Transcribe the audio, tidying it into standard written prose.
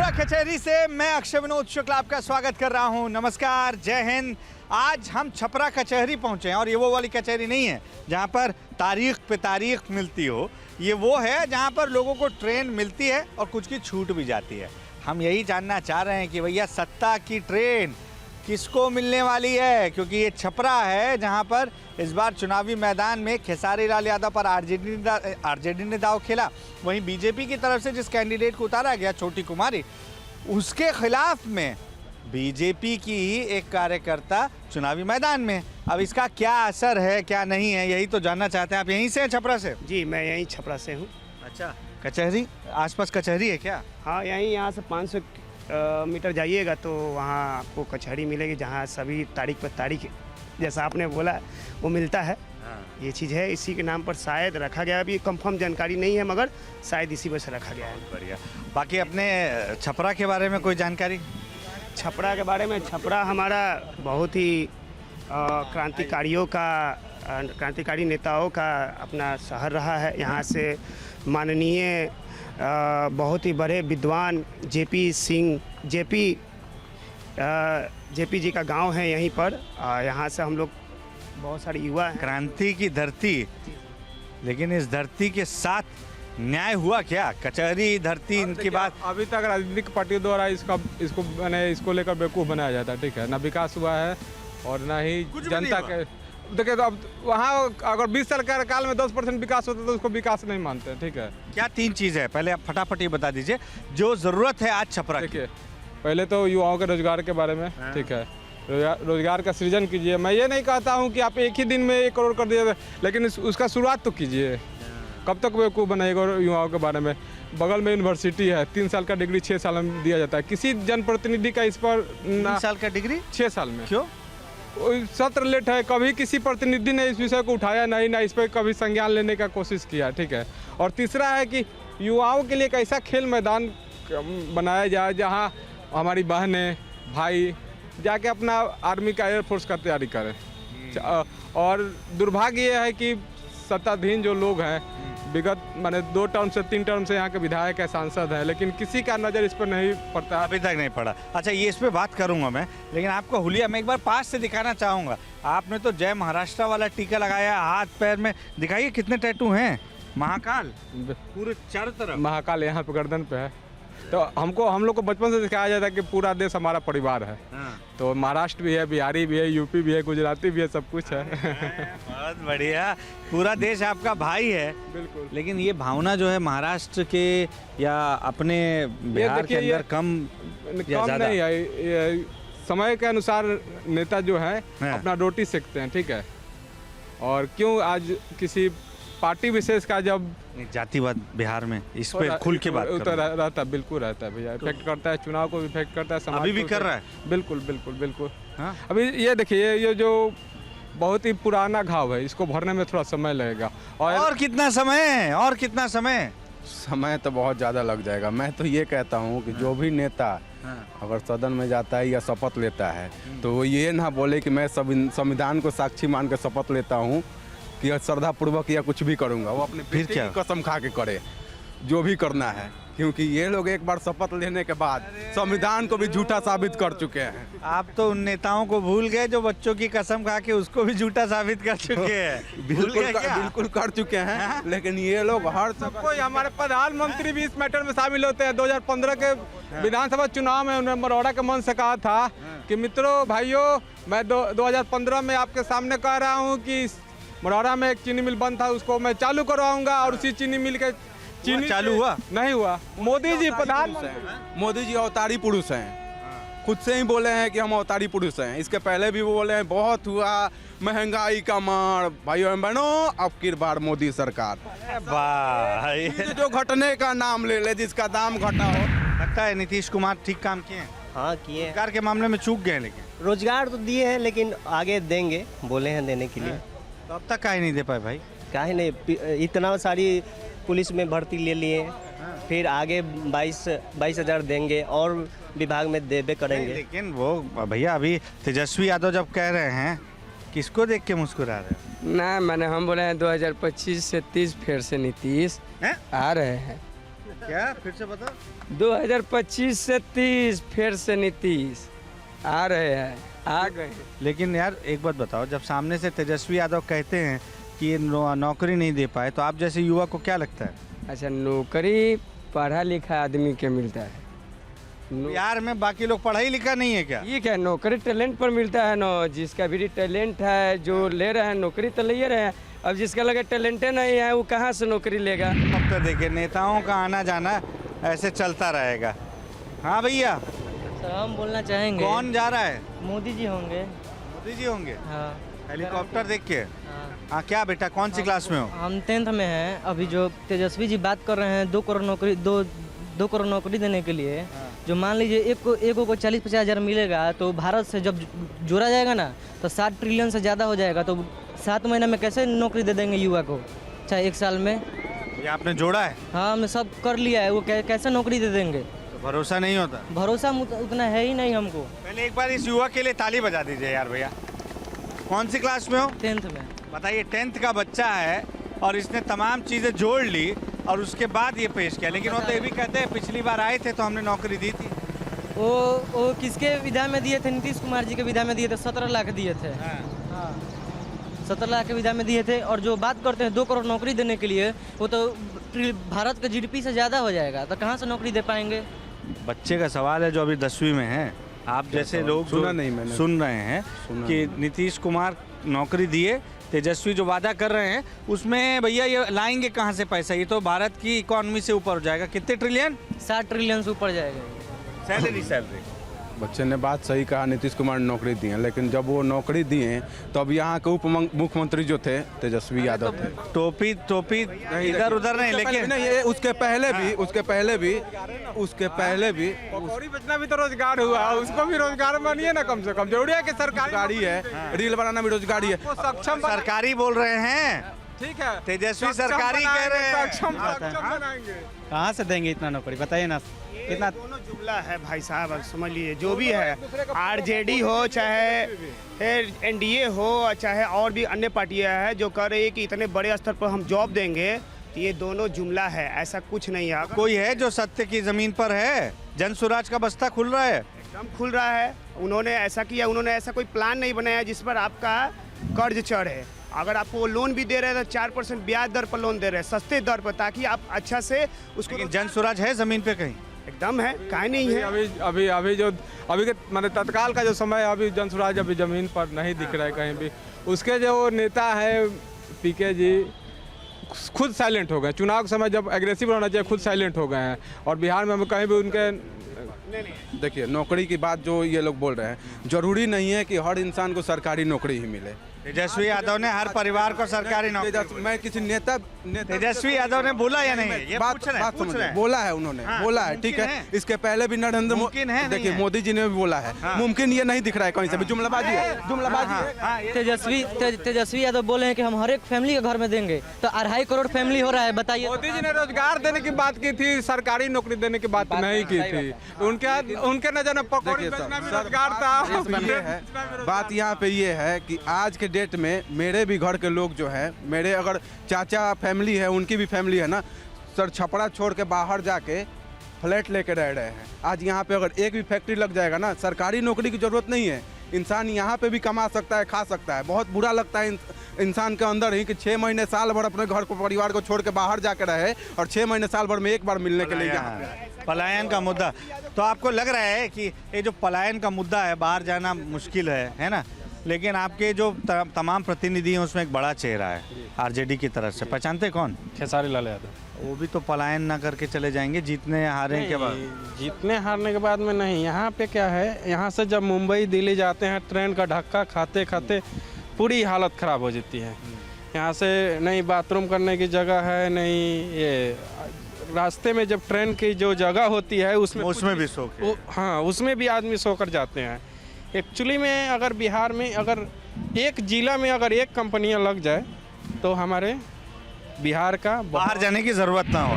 छपरा कचहरी से मैं अक्षय विनोद शुक्ल आपका स्वागत कर रहा हूं। नमस्कार, जय हिंद। आज हम छपरा कचहरी पहुंचे हैं और ये वो वाली कचहरी नहीं है जहां पर तारीख पे तारीख मिलती हो। ये वो है जहां पर लोगों को ट्रेन मिलती है और कुछ की छूट भी जाती है। हम यही जानना चाह रहे हैं कि भैया सत्ता की ट्रेन किसको मिलने वाली है, क्योंकि ये छपरा है जहां पर इस बार चुनावी मैदान में खेसारी लाल यादव पर आरजेडी ने दाव खेला। वहीं बीजेपी की तरफ से जिस कैंडिडेट को उतारा गया, छोटी कुमारी, उसके खिलाफ में बीजेपी की ही एक कार्यकर्ता चुनावी मैदान में। अब इसका क्या असर है, क्या नहीं है, यही तो जानना चाहते हैं। आप यहीं से हैं, छपरा से? जी, मैं यहीं छपरा से हूँ। अच्छा, कचहरी आसपास कचहरी है क्या? हाँ, यहाँ से 500 मीटर जाइएगा तो वहाँ आपको कचहरी मिलेगी, जहाँ सभी तारीख पर तारीख जैसा आपने बोला वो मिलता है। ये चीज़ है, इसी के नाम पर शायद रखा गया। अभी कंफर्म जानकारी नहीं है, मगर शायद इसी वजह से रखा गया है। बढ़िया। बाकी अपने छपरा के बारे में कोई जानकारी? छपरा के बारे में, छपरा हमारा बहुत ही क्रांतिकारी नेताओं का अपना शहर रहा है। यहाँ से माननीय बहुत ही बड़े विद्वान जेपी जी का गांव है यहीं पर। यहाँ से हम लोग बहुत सारे युवा हैं। क्रांति की धरती, लेकिन इस धरती के साथ न्याय हुआ क्या? कचहरी धरती इनकी बात अभी तक राजनीतिक पार्टियों द्वारा इसको लेकर बेवकूफ़ बनाया जाता है। ठीक है, ना विकास हुआ है और ना ही जनता के। देखिए, तो अब वहाँ अगर 20 साल कार्यकाल में 10% विकास होता है तो उसको विकास नहीं मानते। ठीक है, क्या 3 चीज़ है? पहले आप फटाफट ये बता दीजिए जो ज़रूरत है आज छपरा की। देखिए, पहले तो युवाओं के रोजगार के बारे में। ठीक है, रोजगार का सृजन कीजिए। मैं ये नहीं कहता हूँ कि आप एक ही दिन में 1 करोड़ कर दीजिए, लेकिन उसका शुरुआत तो कीजिए। कब तक बेवकूफ़ बनाएगा युवाओं के बारे में? बगल में यूनिवर्सिटी है, 3 साल का डिग्री 6 साल में दिया जाता है। किसी जनप्रतिनिधि का इस पर 3 साल का डिग्री 6 साल में क्यों? सत्र लेट है। कभी किसी प्रतिनिधि ने इस विषय को उठाया नहीं, ना इस पर कभी संज्ञान लेने का कोशिश किया। ठीक है, और तीसरा है कि युवाओं के लिए एक ऐसा खेल मैदान बनाया जाए जहां हमारी बहनें भाई जाके अपना आर्मी का एयरफोर्स का तैयारी करें। और दुर्भाग्य ये है कि सत्ताधीन जो लोग हैं, विगत 2 टर्म से 3 टर्म से यहाँ के विधायक है, सांसद है, लेकिन किसी का नज़र इस पर नहीं पड़ता। अभी तक नहीं पड़ा। अच्छा, ये इस पे बात करूंगा मैं, लेकिन आपको हुलिया मैं एक बार पास से दिखाना चाहूँगा। आपने तो जय महाराष्ट्र वाला टीका लगाया, हाथ पैर में दिखाइए कितने टैटू हैं। महाकाल पूरे चारों तरफ महाकाल यहाँ पे गर्दन पे है। तो हम लोग को बचपन से सिखाया जाता है कि पूरा देश हमारा परिवार है। तो महाराष्ट्र भी है, बिहारी भी है, यूपी भी है, गुजराती भी है, सब कुछ है। बहुत बढ़िया, पूरा देश आपका भाई है। बिल्कुल। लेकिन ये भावना जो है महाराष्ट्र के या अपने बिहार के अंदर कम नहीं है। समय के अनुसार नेता जो है अपना रोटी सेकते हैं। ठीक है, और क्यों आज किसी पार्टी विशेष का जब जातिवाद बिहार में इस पे खुल के बात रहता है, बिल्कुल रहता है भैया। इफेक्ट करता है, चुनाव को भी इफेक्ट करता है, समाज अभी भी कर रहा है। बिल्कुल बिल्कुल बिल्कुल। हाँ? अभी ये देखिए, ये जो बहुत ही पुराना घाव है, इसको भरने में थोड़ा समय लगेगा। और कितना समय? और कितना समय? समय तो बहुत ज़्यादा लग जाएगा। मैं तो ये कहता हूँ कि जो भी नेता अगर सदन में जाता है या शपथ लेता है तो वो ये ना बोले कि मैं संविधान को साक्षी मान के शपथ लेता हूँ कि श्रद्धापूर्वक या कुछ भी करूँगा। वो अपने फिर क्या कसम खा के करे जो भी करना है, क्योंकि ये लोग एक बार शपथ लेने के बाद संविधान को भी झूठा साबित कर चुके हैं। आप तो उन नेताओं को भूल गए जो बच्चों की कसम खा के उसको भी झूठा साबित कर चुके हैं। बिल्कुल कर चुके हैं। लेकिन ये लोग हर सबको, हमारे प्रधानमंत्री भी इस मैटर में शामिल होते हैं। 2015 के विधानसभा चुनाव में उन्होंने मरौड़ा के मंच से कहा था कि मित्रों भाइयों, मैं 2015 में आपके सामने कह रहा हूँ कि मरौड़ा में एक चीनी मिल बंद था, उसको मैं चालू करवाऊंगा। और उसी चीनी मिल के चीनी चालू हुआ नहीं हुआ। मोदी जी मोदी जी अवतारी पुरुष हैं, खुद से ही बोले हैं कि हम अवतारी पुरुष हैं। इसके पहले भी वो बोले हैं बहुत हुआ महंगाई का मार, भाइयों बहनों अब की बार मोदी सरकार। भाई जो घटने का नाम ले ले, जिसका दाम घटा हो। लगता है नीतीश कुमार ठीक काम किए हैं। हाँ, किए। रोजगार के मामले में चूक गए, लेकिन रोजगार तो दिए हैं, लेकिन आगे देंगे, बोले हैं देने के लिए। तो अब तक काहे नहीं दे पाए भाई? काहे नहीं, इतना सारी पुलिस में भर्ती ले लिए, फिर आगे 22,000 देंगे और विभाग में देबे करेंगे। लेकिन वो भैया अभी तेजस्वी यादव जब कह रहे हैं, किसको देख के मुस्कुरा रहे हैं? ना, मैंने हम बोले हैं 2025 से 30 फिर से नीतीश आ रहे हैं। क्या फिर से बताओ? 2025 से 30 फिर से नीतीश आ रहे हैं, आ गए। लेकिन यार एक बात बताओ, जब सामने से तेजस्वी यादव कहते हैं कि ये नौकरी नहीं दे पाए, तो आप जैसे युवा को क्या लगता है? अच्छा, नौकरी पढ़ा लिखा आदमी के मिलता है। बिहार में बाकी लोग पढ़ा ही लिखा नहीं है क्या? ठीक है, नौकरी टैलेंट पर मिलता है ना। जिसका भी टैलेंट है जो ले रहे हैं नौकरी तो ले रहे हैं। अब जिसका लगे टैलेंटे नहीं है वो कहाँ से नौकरी लेगा? अब तो देखिए नेताओं का आना जाना ऐसे चलता रहेगा। हाँ भैया, सर हम बोलना चाहेंगे, कौन जा रहा है? मोदी जी होंगे। मोदी जी होंगे? हाँ हेलीकॉप्टर देख के? हाँ। हाँ क्या बेटा, कौन सी क्लास में हो? हम 10th में हैं। अभी जो तेजस्वी जी बात कर रहे हैं 2 करोड़ नौकरी, दो करोड़ नौकरी देने के लिए, जो मान लीजिए एक को 40-50 हज़ार मिलेगा, तो भारत से जब जोड़ा जाएगा ना तो 7 ट्रिलियन से ज़्यादा हो जाएगा। तो 7 महीने में कैसे नौकरी दे देंगे युवा को, चाहे 1 साल में? ये आपने जोड़ा है? हाँ हमने सब कर लिया है, वो कैसे नौकरी दे देंगे? तो भरोसा नहीं होता? भरोसा उतना है ही नहीं हमको। पहले एक बार इस युवा के लिए ताली बजा दीजिए यार भैया। कौन सी क्लास में हो? 10th में। बताइए, 10th का बच्चा है और इसने तमाम चीज़ें जोड़ ली और उसके बाद ये पेश किया। लेकिन वो तो ये भी कहते हैं पिछली बार आए थे तो हमने नौकरी दी थी। वो किसके विधा में दिए थे? नीतीश कुमार जी के विधा में दिए थे, 17 लाख दिए थे। हाँ 17 लाख के विधा में दिए थे। और जो बात करते हैं 2 करोड़ नौकरी देने के लिए, वो तो भारत के जीडीपी से ज़्यादा हो जाएगा, तो कहाँ से नौकरी दे पाएंगे? बच्चे का सवाल है जो अभी 10वीं में है। आप जैसे लोग सुना नहीं मैंने। सुन रहे हैं कि नीतीश कुमार नौकरी दिए, तेजस्वी जो वादा कर रहे हैं उसमें भैया ये लाएंगे कहाँ से पैसा? ये तो भारत की इकोनॉमी से ऊपर हो जाएगा। कितने ट्रिलियन? 60 ट्रिलियन से ऊपर जाएगा। सैलरी बच्चे ने बात सही कहा, नीतीश कुमार ने नौकरी दी है, लेकिन जब वो नौकरी दिए तो अब यहाँ के उप मुख्यमंत्री जो थे तेजस्वी यादव थे। टोपी इधर उधर नहीं, लेकिन नहीं, ये उसके पहले भी पकौड़ी बेचना भी तो रोजगार हुआ, उसको भी रोजगार मानिए ना कम से कम। जरूरी है कि सरकारी रोजगारी है, रील बनाना भी रोजगारी है। सक्षम सरकारी बोल रहे हैं, ठीक है, तेजस्वी सरकारी कह रहे हैं। सक्षम बनाएंगे। कहाँ से देंगे इतना नौकरी, बताइए ना। इतना दोनों जुमला है भाई साहब, अब समझ लीजिए। जो भी है, आरजेडी हो चाहे एनडीए हो चाहे और भी अन्य पार्टियां हैं जो कह रही है कि इतने बड़े स्तर पर हम जॉब देंगे, तो ये दोनों जुमला है, ऐसा कुछ नहीं है। कोई है जो सत्य की जमीन पर है? जन स्वराज का बस्ता खुल रहा है, एकदम खुल रहा है। उन्होंने ऐसा किया, उन्होंने ऐसा कोई प्लान नहीं बनाया जिस पर आपका कर्ज चढ़े। अगर आपको लोन भी दे रहे हैं तो 4% ब्याज दर पर लोन दे रहे हैं, सस्ते दर पर, ताकि आप अच्छा से उसको। लेकिन जन स्वराज है जमीन पे कहीं? एकदम है, काहे नहीं है। अभी के माने तत्काल का जो समय है, अभी जन स्वराज अभी जमीन पर नहीं दिख रहा है कहीं भी। उसके जो नेता है पीके जी खुद साइलेंट हो गए। चुनाव के समय जब एग्रेसिव होना चाहिए खुद साइलेंट हो गए हैं। और बिहार में हम कहीं भी उनके देखिए, नौकरी की बात जो ये लोग बोल रहे हैं, जरूरी नहीं है कि हर इंसान को सरकारी नौकरी ही मिले। तेजस्वी यादव ने हर परिवार को सरकारी नौकरी, मैं किसी नेता तेजस्वी यादव ने बोला या नहीं? ये बात पूछ रहे हैं। बोला है उन्होंने, हाँ, बोला है, मुमकिन ठीक है। है। इसके पहले भी नरेंद्र मुमकिन है, देखिए नहीं है। मोदी जी ने भी बोला है। हाँ। मुमकिन ये नहीं दिख रहा है कहीं से भी, जुमलाबाजी है, जुमलाबाजी है। तेजस्वी यादव बोले हैं कि हम हर एक फैमिली के घर में देंगे, तो 2.5 करोड़ फैमिली हो रहा है। बताइए, मोदी जी ने रोजगार देने की बात की थी, सरकारी नौकरी देने की बात नहीं की थी। उनके नजर में पकौड़ी बेचना भी रोजगार था। बात यहाँ पे ये है कि आज के डेट में मेरे भी घर के लोग जो है, मेरे अगर चाचा फैमिली है, उनकी भी फैमिली है ना सर, छपरा छोड़ के बाहर जाके फ्लैट लेके रह रहे हैं। आज यहाँ पे अगर एक भी फैक्ट्री लग जाएगा ना, सरकारी नौकरी की जरूरत नहीं है, इंसान यहाँ पे भी कमा सकता है, खा सकता है। बहुत बुरा लगता है इंसान के अंदर ही कि 6 महीने साल भर अपने घर को परिवार को छोड़ के बाहर जाकर रहे और 6 महीने साल भर में एक बार मिलने के लिए यहाँ पे। पलायन का मुद्दा, तो आपको लग रहा है कि ये जो पलायन का मुद्दा है, बाहर जाना मुश्किल है ना? लेकिन आपके जो तमाम प्रतिनिधि हैं उसमें एक बड़ा चेहरा है आरजेडी की तरफ से, पहचानते कौन? खेसारी लाल यादव। वो भी तो पलायन ना करके चले जाएंगे जीतने हारने के बाद। जीतने हारने के बाद में नहीं, यहाँ पे क्या है, यहाँ से जब मुंबई दिल्ली जाते हैं ट्रेन का धक्का खाते खाते पूरी हालत ख़राब हो जाती है। यहाँ से नहीं बाथरूम करने की जगह है, नहीं ये रास्ते में जब ट्रेन की जो जगह होती है उसमें भी सो के। हाँ, उसमें भी आदमी सोकर जाते हैं। एक्चुअली में अगर बिहार में अगर एक जिला में अगर एक कंपनियां लग जाए तो हमारे बिहार का बाहर जाने की जरूरत ना हो।